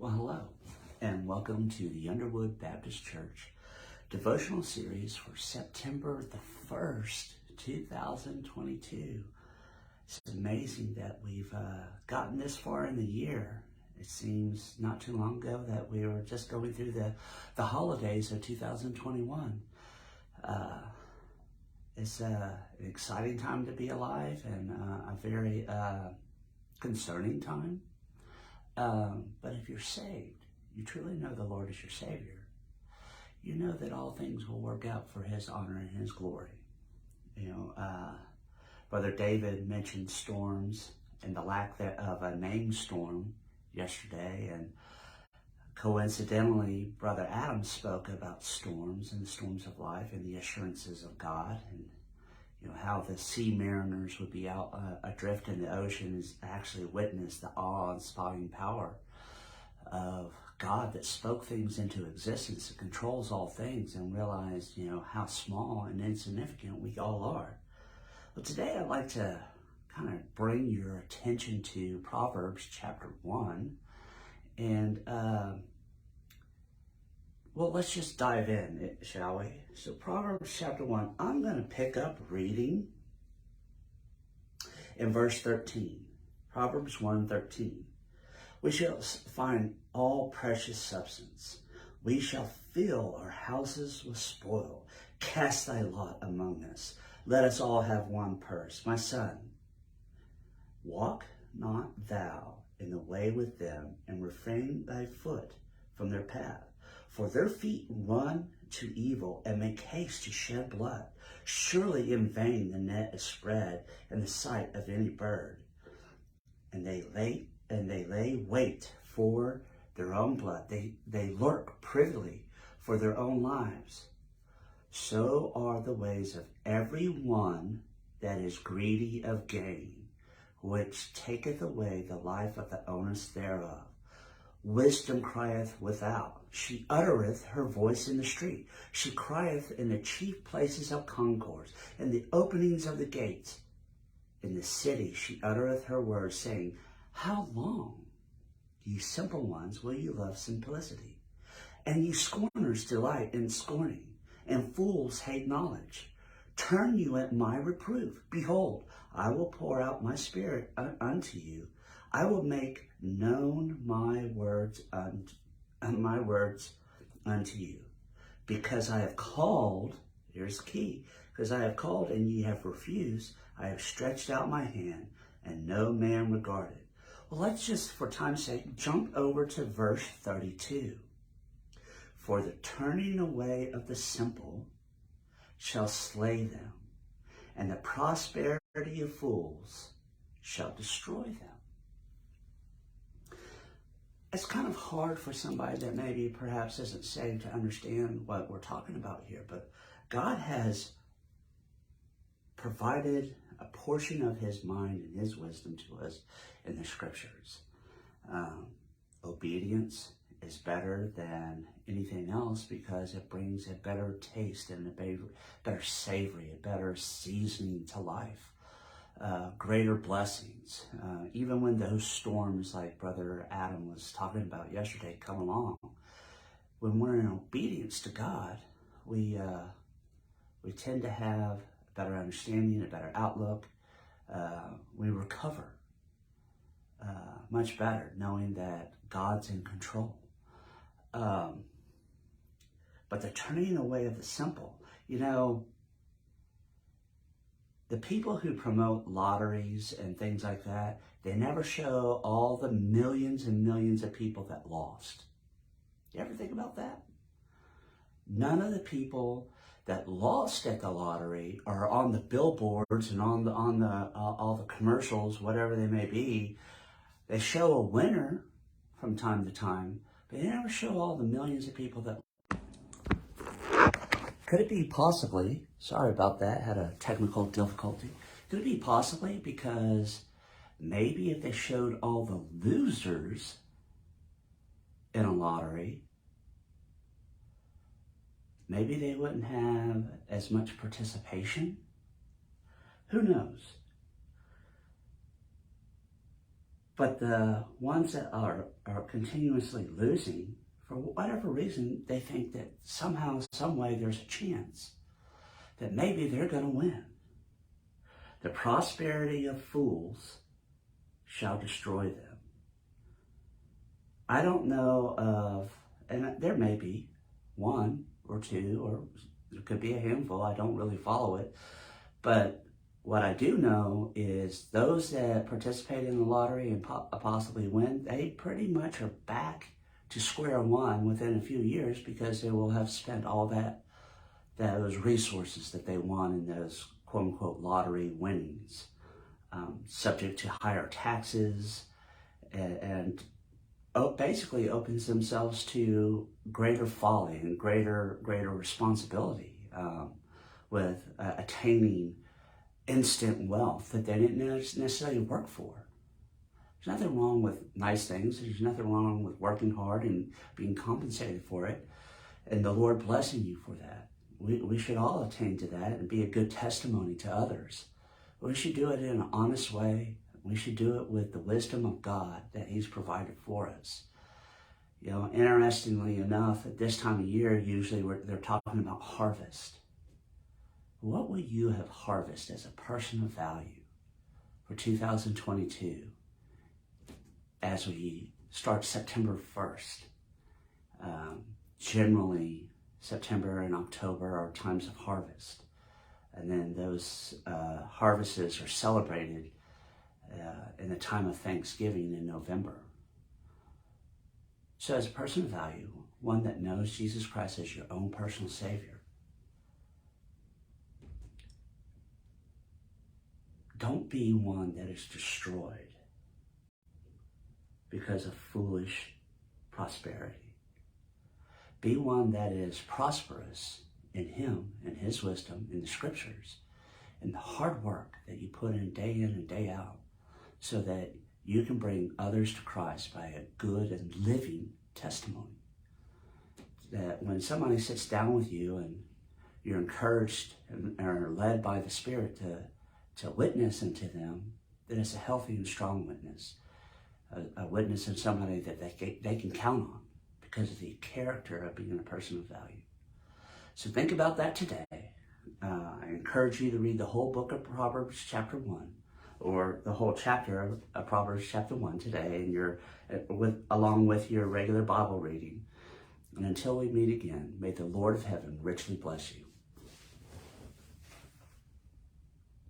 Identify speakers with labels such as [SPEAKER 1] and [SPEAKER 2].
[SPEAKER 1] Well, hello, and welcome to the Underwood Baptist Church devotional series for September the 1st, 2022. It's amazing that we've gotten this far in the year. It seems not too long ago that we were just going through the holidays of 2021. It's an exciting time to be alive and a very concerning time. But if you're saved, you truly know the Lord is your Savior. You know that all things will work out for His honor and His glory. Brother David mentioned storms and the lack of a named storm yesterday, and coincidentally, Brother Adam spoke about storms and the storms of life and the assurances of God, and how the sea mariners would be out adrift in the ocean is actually witness the awe-inspiring power of God that spoke things into existence, that controls all things, and realized, how small and insignificant we all are. But today I'd like to kind of bring your attention to Proverbs chapter 1. And, let's just dive in, shall we? So Proverbs chapter 1, I'm going to pick up reading in verse 13. Proverbs 1:13. We shall find all precious substance. We shall fill our houses with spoil. Cast thy lot among us. Let us all have one purse. My son, walk not thou in the way with them, and refrain thy foot from their path. For their feet run to evil, and make haste to shed blood. Surely in vain the net is spread in the sight of any bird. And they lay wait for their own blood. They lurk privily for their own lives. So are the ways of every one that is greedy of gain, which taketh away the life of the owners thereof. Wisdom crieth without. She uttereth her voice in the street. She crieth in the chief places of concourse, in the openings of the gates. In the city she uttereth her words, saying, How long, ye simple ones, will you love simplicity? And ye scorners delight in scorning, and fools hate knowledge. Turn you at my reproof. Behold, I will pour out my spirit unto you. I will make known my words unto you. Because I have called, here's the key, because I have called and ye have refused, I have stretched out my hand, and no man regarded. Well, let's just, for time's sake, jump over to verse 32. For the turning away of the simple shall slay them, and the prosperity of fools shall destroy them. It's kind of hard for somebody that maybe perhaps isn't saved to understand what we're talking about here, but God has provided a portion of His mind and His wisdom to us in the scriptures. Obedience is better than anything else because it brings a better taste and a better savory, a better seasoning to life. Greater blessings. Even when those storms like Brother Adam was talking about yesterday come along, when we're in obedience to God, we tend to have a better understanding, a better outlook. We recover much better knowing that God's in control. But the turning away of the simple, the people who promote lotteries and things like that, they never show all the millions and millions of people that lost. You ever think about that? None of the people that lost at the lottery are on the billboards and on all the commercials, whatever they may be. They show a winner from time to time, but they never show all the millions of people that. Could it be possibly, sorry about that, had a technical difficulty. Could it be possibly because maybe if they showed all the losers in a lottery, maybe they wouldn't have as much participation? Who knows? But the ones that are continuously losing, for whatever reason, they think that somehow, some way, there's a chance that maybe they're going to win. The prosperity of fools shall destroy them. I don't know of, and there may be one or two, or there could be a handful, I don't really follow it, but what I do know is those that participate in the lottery and possibly win, they pretty much are back to square one within a few years, because they will have spent all those resources that they won in those quote-unquote lottery winnings, subject to higher taxes, and basically opens themselves to greater folly and greater responsibility with attaining instant wealth that they didn't necessarily work for. There's nothing wrong with nice things. There's nothing wrong with working hard and being compensated for it, and the Lord blessing you for that. We should all attain to that and be a good testimony to others. We should do it in an honest way. We should do it with the wisdom of God that He's provided for us. You know, interestingly enough, at this time of year, usually they're talking about harvest. What will you have harvested as a person of value for 2022 as we start September 1st? Generally, September and October are times of harvest. And then those harvests are celebrated in the time of Thanksgiving in November. So as a person of value, one that knows Jesus Christ as your own personal Savior, don't be one that is destroyed because of foolish prosperity. Be one that is prosperous in Him and His wisdom in the Scriptures and the hard work that you put in and day out, so that you can bring others to Christ by a good and living testimony. That when somebody sits down with you and you're encouraged and are led by the Spirit to witness unto them, that it's a healthy and strong witness, a witness of somebody that they can count on because of the character of being a person of value. So think about that today. I encourage you to read the whole book of Proverbs chapter 1, or the whole chapter of Proverbs chapter 1 today, and along with your regular Bible reading. And until we meet again, may the Lord of heaven richly bless you.